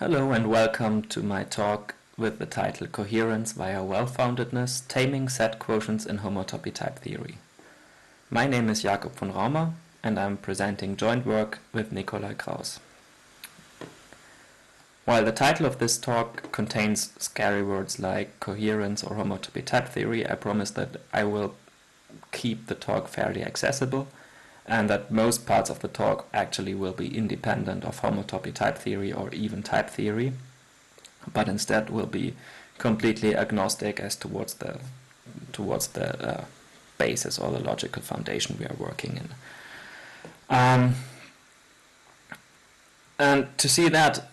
Hello and welcome to my talk with the title Coherence via Well-Foundedness, Taming Set-Quotients in Homotopy type theory. My name is Jakob von Raumer and I'm presenting joint work with Nicolai Kraus. While the title of this talk contains scary words like coherence or homotopy type theory, I promise that I will keep the talk fairly accessible and that most parts of the talk actually will be independent of homotopy type theory or even type theory, but instead will be completely agnostic as towards the basis or the logical foundation we are working in. And to see that,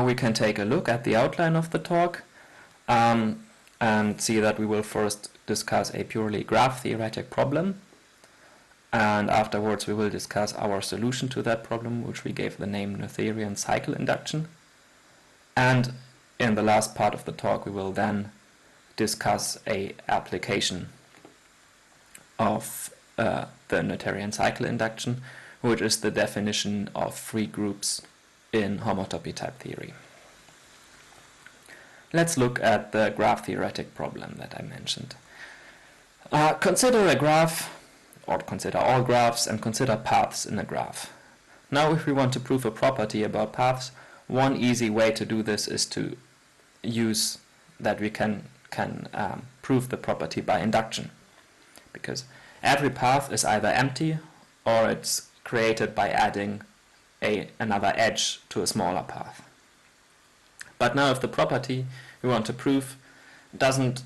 we can take a look at the outline of the talk and see that we will first discuss a purely graph theoretic problem, and afterwards we will discuss our solution to that problem, which we gave the name Latarian cycle induction. And in the last part of the talk we will then discuss a application of the Latarian cycle induction, which is the definition of free groups in homotopy type theory. Let's look at the graph theoretic problem that I mentioned. Consider a graph, or consider all graphs, and consider paths in a graph. Now if we want to prove a property about paths, one easy way to do this is to use that we can prove the property by induction, because every path is either empty or it's created by adding another edge to a smaller path. But now if the property we want to prove doesn't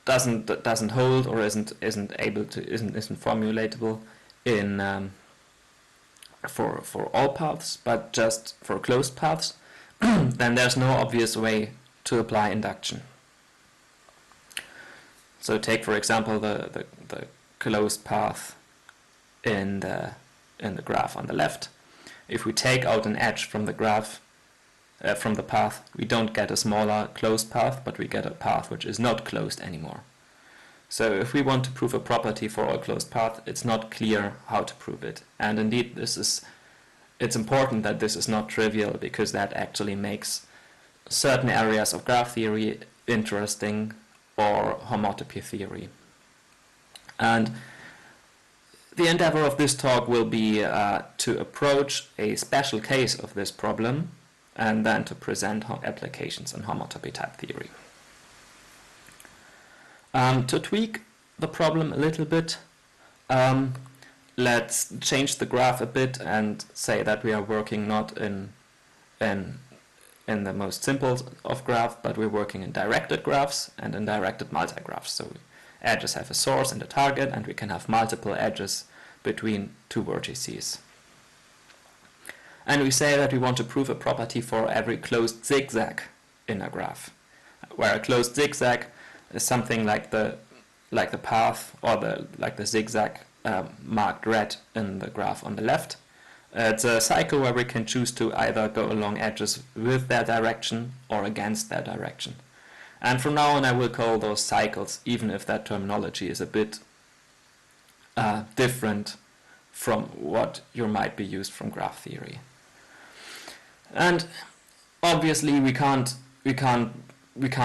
hold or isn't formulatable in for all paths, but just for closed paths, then there's no obvious way to apply induction. So take for example the closed path in the graph on the left. If we take out an edge from the graph, from the path, we don't get a smaller closed path, but we get a path which is not closed anymore. So if we want to prove a property for all closed paths, it's not clear how to prove it. And indeed, it's important that this is not trivial, because that actually makes certain areas of graph theory interesting, or homotopy theory. And the endeavor of this talk will be to approach a special case of this problem and then to present applications in homotopy type theory. To tweak the problem a little bit, let's change the graph a bit and say that we are working not in the most simple of graphs, but we're working in directed graphs and in directed multigraphs. So edges have a source and a target, and we can have multiple edges between two vertices. And we say that we want to prove a property for every closed zigzag in a graph, where a closed zigzag is something like the path or the zigzag marked red in the graph on the left. It's a cycle where we can choose to either go along edges with their direction or against their direction. And from now on I will call those cycles, even if that terminology is a bit different from what you might be used from graph theory. And obviously we can't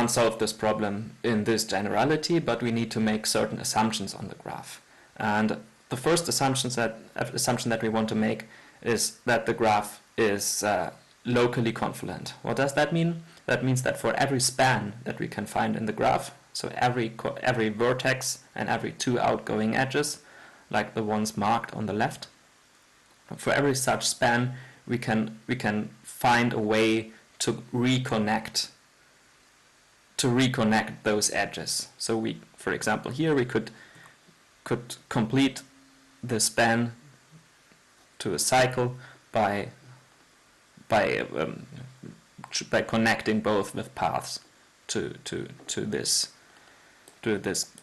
solve this problem in this generality, but we need to make certain assumptions on the graph. And the first assumption that we want to make is that the graph is locally confluent. What does that mean? That means that for every span that we can find in the graph, so every vertex and every two outgoing edges, like the ones marked on the left, for every such span we can find a way to reconnect those edges. So we, for example, here we could complete the span to a cycle by connecting both with paths to this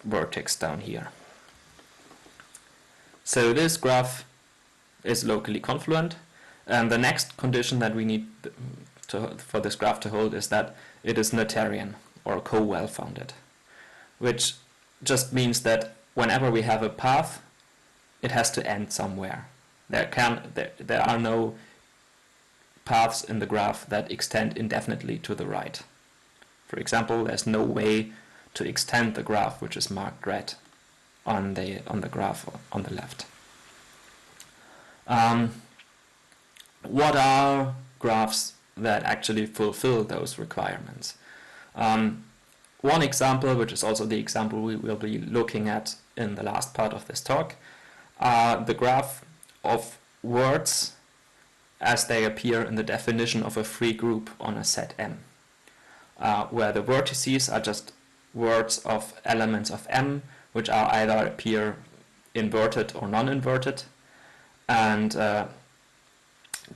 vertex down here. So this graph is locally confluent, and the next condition that we need for this graph to hold is that it is Latarian or co-well-founded, which just means that whenever we have a path, it has to end somewhere. There are no paths in the graph that extend indefinitely to the right. For example, there's no way to extend the graph which is marked red on the graph on the left. What are graphs that actually fulfill those requirements? One example, which is also the example we will be looking at in the last part of this talk, are the graph of words as they appear in the definition of a free group on a set M, where the vertices are just words of elements of M, which are either appear inverted or non-inverted, and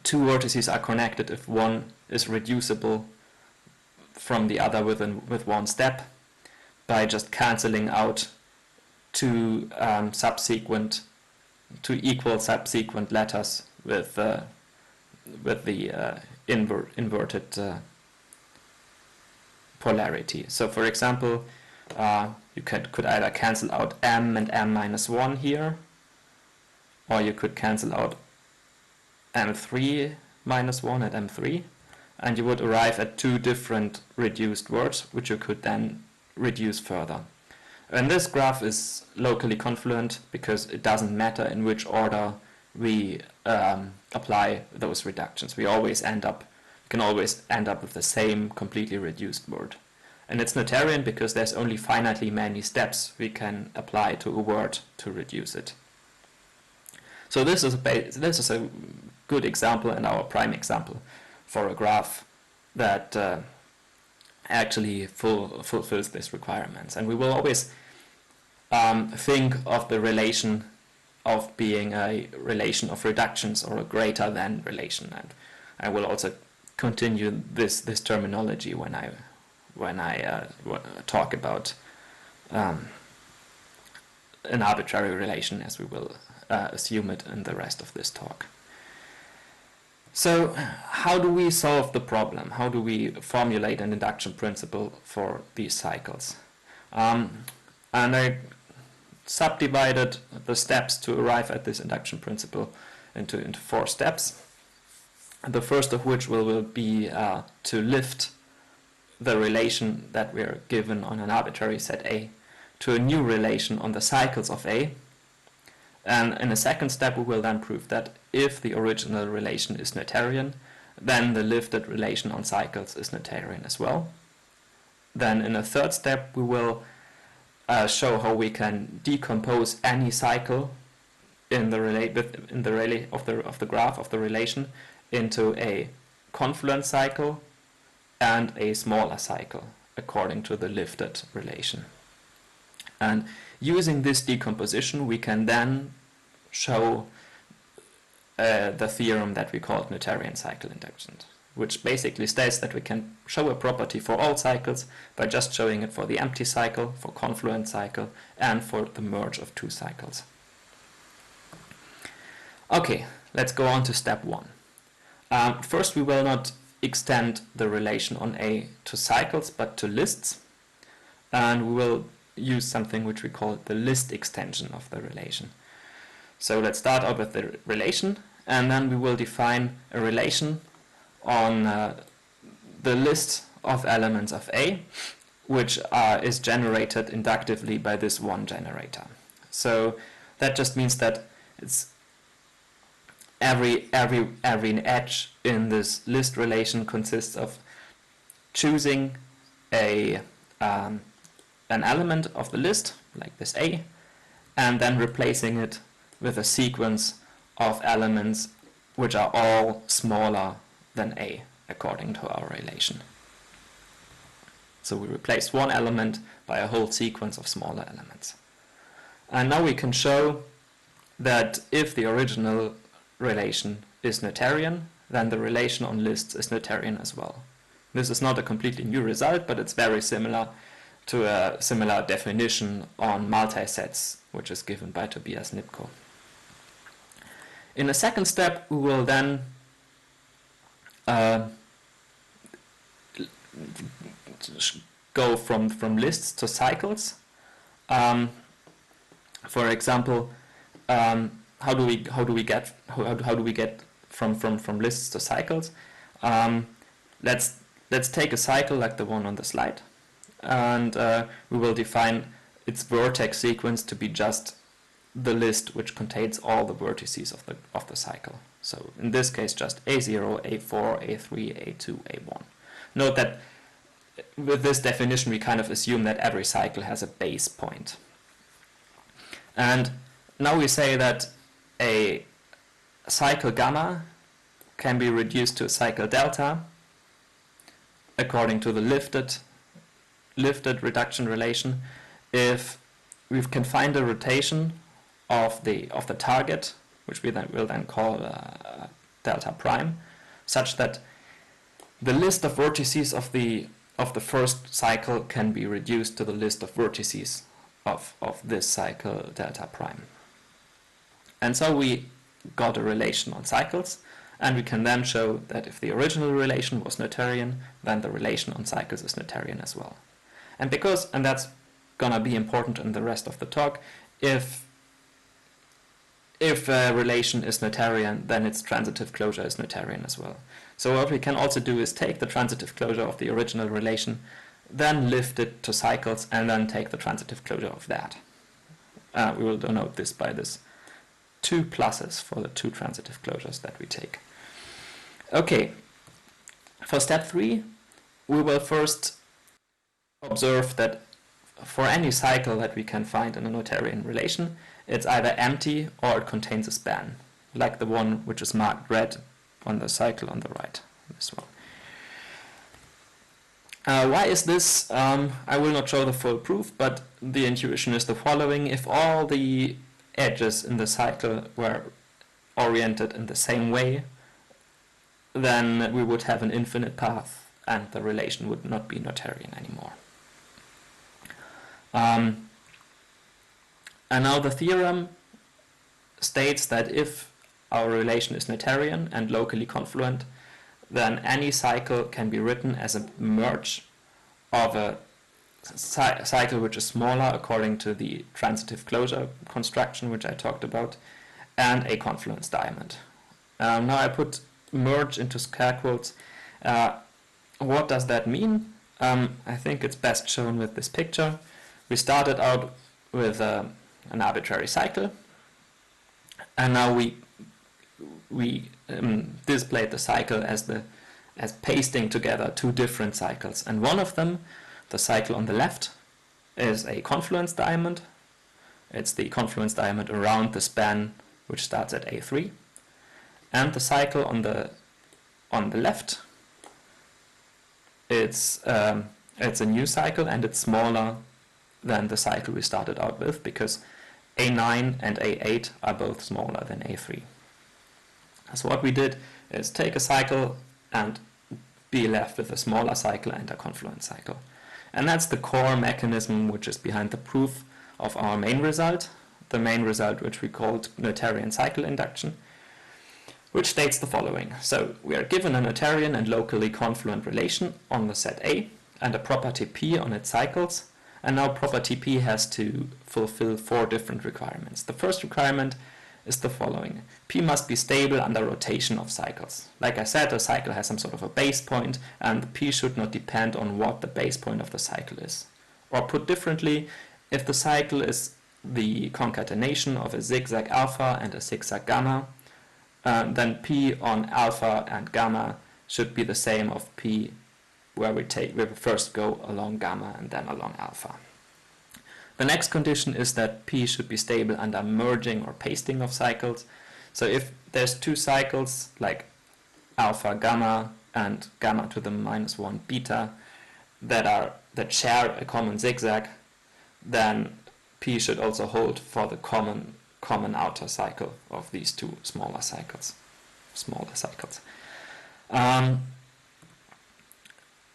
two vertices are connected if one is reducible from the other with one step by just cancelling out two equal subsequent letters with the inverted polarity. So for example, you could either cancel out m and m minus 1 here, or you could cancel out m3 minus 1 and m3, and you would arrive at two different reduced words, which you could then reduce further. And this graph is locally confluent because it doesn't matter in which order we apply those reductions. We can always end up with the same completely reduced word. And it's Latarian because there's only finitely many steps we can apply to a word to reduce it. So this is a good example and our prime example for a graph that actually fulfills these requirements. And we will always think of the relation of being a relation of reductions or a greater than relation. And I will also continue this terminology when I talk about an arbitrary relation, as we will assume it in the rest of this talk. So how do we solve the problem? How do we formulate an induction principle for these cycles? And I subdivided the steps to arrive at this induction principle into 4 steps. The first of which will be to lift the relation that we are given on an arbitrary set A to a new relation on the cycles of A. And in a second step we will then prove that if the original relation is Latarian, then the lifted relation on cycles is Latarian as well. Then in a third step we will show how we can decompose any cycle in the graph of the relation into a confluent cycle and a smaller cycle according to the lifted relation. And using this decomposition we can then show the theorem that we call Latarian cycle induction, which basically states that we can show a property for all cycles by just showing it for the empty cycle, for confluent cycle, and for the merge of two cycles. Okay, let's go on to step 1. First, we will not extend the relation on A to cycles, but to lists, and we will use something which we call the list extension of the relation. So let's start out with the relation, and then we will define a relation on the list of elements of A, which is generated inductively by this one generator. So that just means that it's every edge in this list relation consists of choosing an element of the list, like this A, and then replacing it with a sequence of elements which are all smaller than A according to our relation. So we replace one element by a whole sequence of smaller elements. And now we can show that if the original relation is Latarian, then the relation on lists is Latarian as well. This is not a completely new result, but it's very similar to a similar definition on multisets, which is given by Tobias Nipko. In the second step, we will then go from lists to cycles. For example, how do we get from lists to cycles? Let's take a cycle like the one on the slide, and we will define its vertex sequence to be just the list which contains all the vertices of the cycle. So in this case, just A0, A4, A3, A2, A1. Note that with this definition, we kind of assume that every cycle has a base point. And now we say that a cycle gamma can be reduced to a cycle delta according to the lifted reduction relation if we can find a rotation of the target, which we will then call delta prime, such that the list of vertices of the first cycle can be reduced to the list of vertices of this cycle delta prime. And so we got a relation on cycles, and we can then show that if the original relation was Noetherian, then the relation on cycles is Noetherian as well. And that's gonna be important in the rest of the talk, if a relation is Noetherian, then its transitive closure is Noetherian as well. So what we can also do is take the transitive closure of the original relation, then lift it to cycles, and then take the transitive closure of that. We will denote this by this 2 pluses for the 2 transitive closures that we take. Okay, for step 3, we will first observe that for any cycle that we can find in a Noetherian relation, it's either empty or it contains a span, like the one which is marked red on the cycle on the right, this one. Why is this? I will not show the full proof, but the intuition is the following. If all the edges in the cycle were oriented in the same way, then we would have an infinite path and the relation would not be Noetherian anymore. And now the theorem states that if our relation is Noetherian and locally confluent, then any cycle can be written as a merge of a cycle which is smaller according to the transitive closure construction which I talked about, and a confluence diamond. Now I put merge into scare quotes. What does that mean? I think it's best shown with this picture. We started out with an arbitrary cycle, and now we displayed the cycle as pasting together 2 different cycles, and one of them, the cycle on the left, is a confluence diamond. It's the confluence diamond around the span which starts at A3, and the cycle on the left, it's a new cycle and it's smaller than the cycle we started out with, because A9 and A8 are both smaller than A3. So what we did is take a cycle and be left with a smaller cycle and a confluence cycle. And that's the core mechanism which is behind the proof of our main result, the main result which we called Noetherian cycle induction, which states the following. So we are given a Noetherian and locally confluent relation on the set A and a property P on its cycles, and now property P has to fulfill 4 different requirements. The first requirement is the following. P must be stable under rotation of cycles. Like I said, a cycle has some sort of a base point, and P should not depend on what the base point of the cycle is. Or put differently, if the cycle is the concatenation of a zigzag alpha and a zigzag gamma, then P on alpha and gamma should be the same of P where we first go along gamma and then along alpha. The next condition is that P should be stable under merging or pasting of cycles. So if there's 2 cycles like alpha gamma and gamma to the -1 beta that share a common zigzag, then P should also hold for the common outer cycle of these 2 smaller cycles.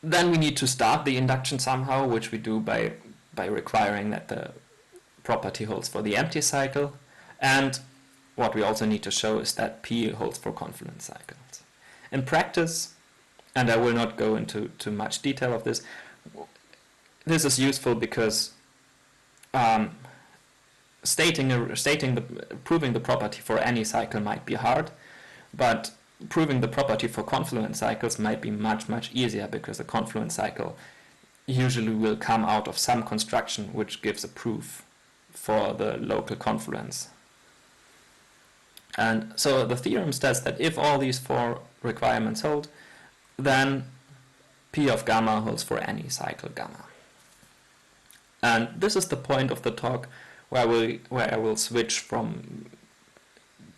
Then we need to start the induction somehow, which we do by requiring that the property holds for the empty cycle, and what we also need to show is that P holds for confluent cycles. In practice, and I will not go into too much detail of this, this is useful because proving the property for any cycle might be hard, but proving the property for confluent cycles might be much easier, because a confluent cycle usually will come out of some construction which gives a proof for the local confluence. And so the theorem states that if all these four requirements hold, then P of gamma holds for any cycle gamma. And this is the point of the talk where I will switch from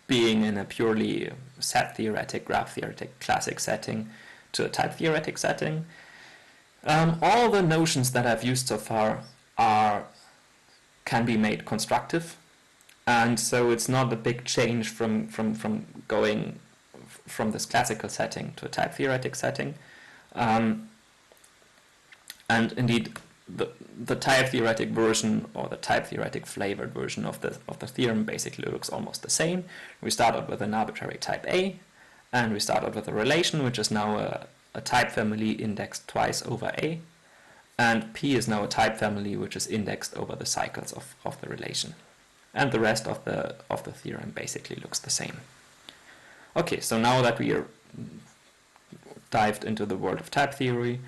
being in a purely set theoretic, graph theoretic, classic setting to a type theoretic setting. All the notions that I've used so far can be made constructive, and so it's not a big change from going from this classical setting to a type theoretic setting. And indeed, the type theoretic version, or the type theoretic flavored version of the theorem basically looks almost the same. We start out with an arbitrary type A, and we start out with a relation which is now a type family indexed twice over A, and P is now a type family which is indexed over the cycles of the relation. And the rest of the theorem basically looks the same. Okay, so now that we are dived into the world of type theory,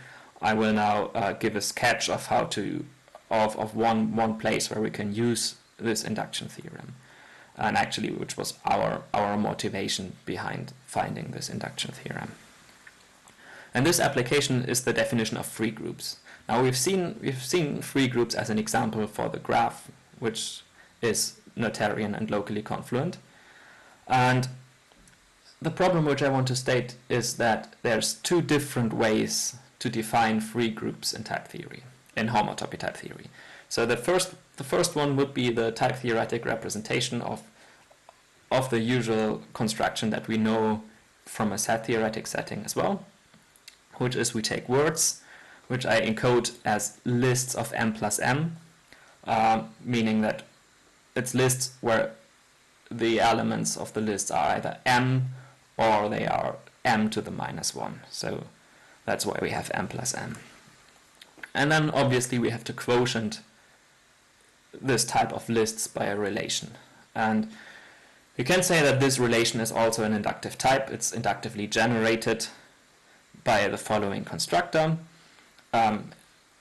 I will now give a sketch of how to of one place where we can use this induction theorem, and actually which was our motivation behind finding this induction theorem. And this application is the definition of free groups. Now we've seen free groups as an example for the graph, which is Latarian and locally confluent. And the problem which I want to state is that there's two different ways to define free groups in type theory, in homotopy type theory. So the first one would be the type theoretic representation of the usual construction that we know from a set theoretic setting as well, which is we take words, which I encode as lists of m plus m, meaning that it's lists where the elements of the list are either m or they are m to the minus 1. So that's why we have m plus m. And then obviously we have to quotient this type of lists by a relation. And you can say that this relation is also an inductive type. It's inductively generated by the following constructor,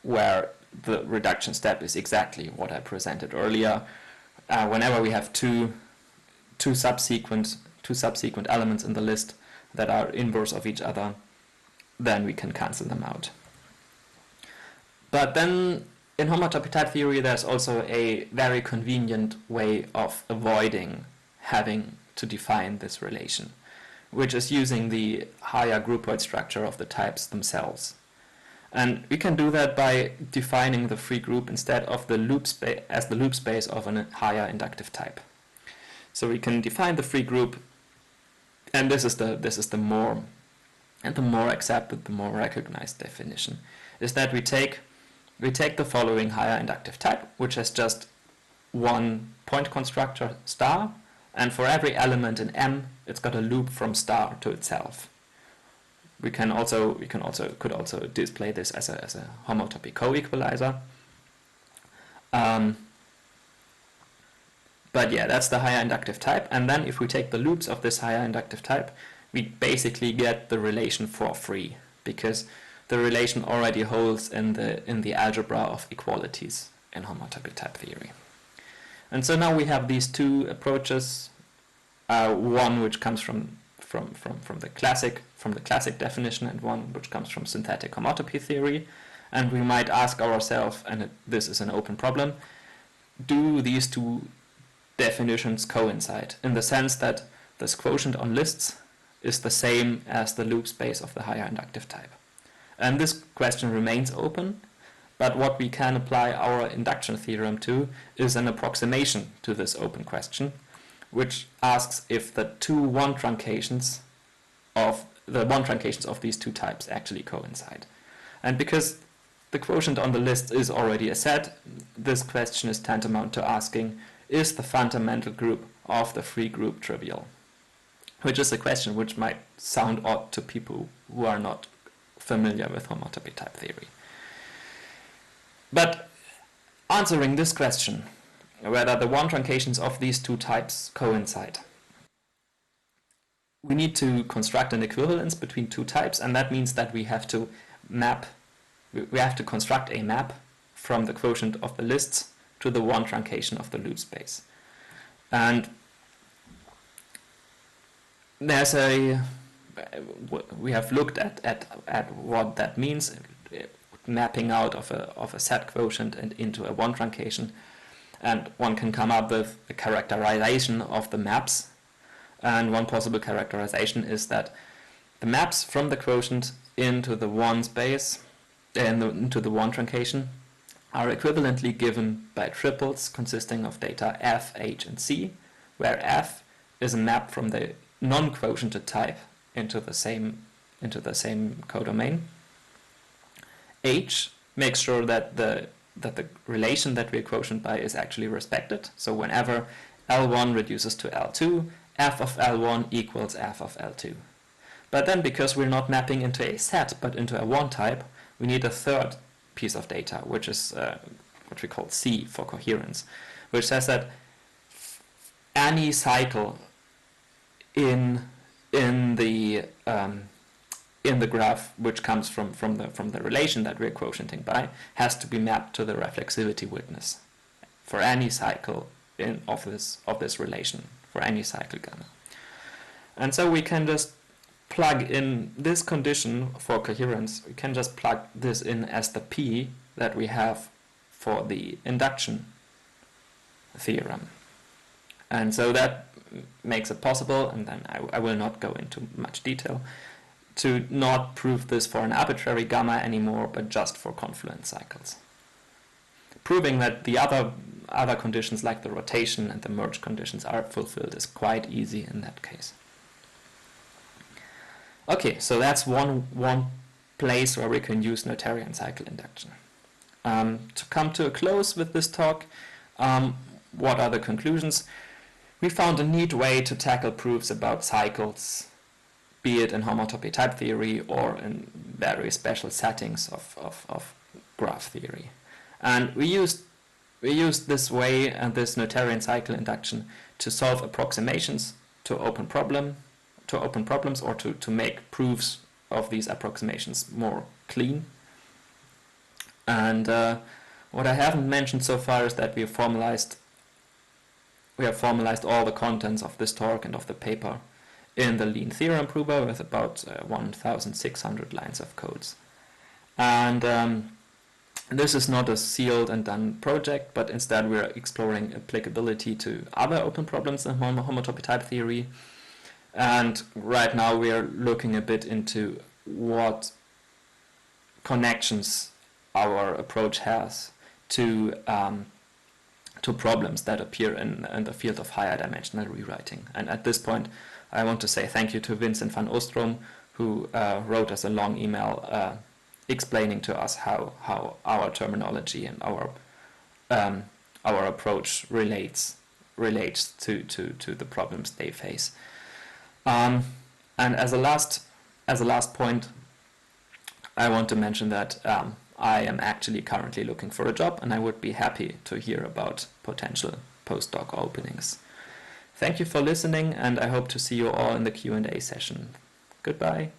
where the reduction step is exactly what I presented earlier. Whenever we have two subsequent elements in the list that are inverse of each other, then we can cancel them out. But then in homotopy type theory there's also a very convenient way of avoiding having to define this relation, which is using the higher groupoid structure of the types themselves. And we can do that by defining the free group instead of the loop space as the loop space of a higher inductive type. So we can define the free group, and this is the more accepted, the more recognized definition, is that we take the following higher inductive type, which has just one point constructor star, and for every element in M, it's got a loop from star to itself. We could also display this as a homotopy co-equalizer. But yeah, that's the higher inductive type. And then if we take the loops of this higher inductive type, we basically get the relation for free, because the relation already holds in the algebra of equalities in homotopy type theory. And so now we have these two approaches, one which comes from the classic definition, and one which comes from synthetic homotopy theory. And we might ask ourselves, and this is an open problem, do these two definitions coincide, in the sense that this quotient on lists is the same as the loop space of the higher inductive type? And this question remains open, but what we can apply our induction theorem to is an approximation to this open question, which asks if the one truncations of these two types actually coincide. And because the quotient on the list is already a set, this question is tantamount to asking, is the fundamental group of the free group trivial? Which is a question which might sound odd to people who are not familiar with homotopy type theory. But answering this question, whether the one truncations of these two types coincide, we need to construct an equivalence between two types, and that means that we have to construct a map from the quotient of the lists to the one truncation of the loop space. And we have looked at what that means, mapping out of a set quotient and into a one truncation, and one can come up with a characterization of the maps. And one possible characterization is that the maps from the quotient into the one space, into the one truncation, are equivalently given by triples consisting of data f, h, and c, where f is a map from the non-quotiented type into the same codomain. H makes sure that the relation that we're quotient by is actually respected. So whenever L1 reduces to L2, f of L1 equals f of L2. But then, because we're not mapping into a set but into a one type, we need a third piece of data, which is what we call C for coherence, which says that any cycle in the graph which comes from the relation that we're quotienting by has to be mapped to the reflexivity witness for any cycle of this relation, for any cycle gamma. And so we can just plug in this condition for coherence. We can just plug this in as the P that we have for the induction theorem. And so that makes it possible, and then I will not go into much detail, to not prove this for an arbitrary gamma anymore, but just for confluent cycles. Proving that the other conditions like the rotation and the merge conditions are fulfilled is quite easy in that case. Okay, so that's one place where we can use Latarian cycle induction. To come to a close with this talk, what are the conclusions? We found a neat way to tackle proofs about cycles, be it in homotopy type theory or in very special settings of graph theory. And we used this way and this Latarian cycle induction to solve approximations to open problems or to make proofs of these approximations more clean. And what I haven't mentioned so far is that we have formalized all the contents of this talk and of the paper in the lean theorem prover with about 1,600 lines of codes. And this is not a sealed and done project, but instead we're exploring applicability to other open problems in homotopy type theory. And right now we are looking a bit into what connections our approach has to problems that appear in the field of higher dimensional rewriting. And at this point, I want to say thank you to Vincent van Oostrom, who wrote us a long email explaining to us how our terminology and our approach relates to the problems they face. And as a last point, I want to mention that I am actually currently looking for a job, and I would be happy to hear about potential postdoc openings. Thank you for listening, and I hope to see you all in the Q&A session. Goodbye.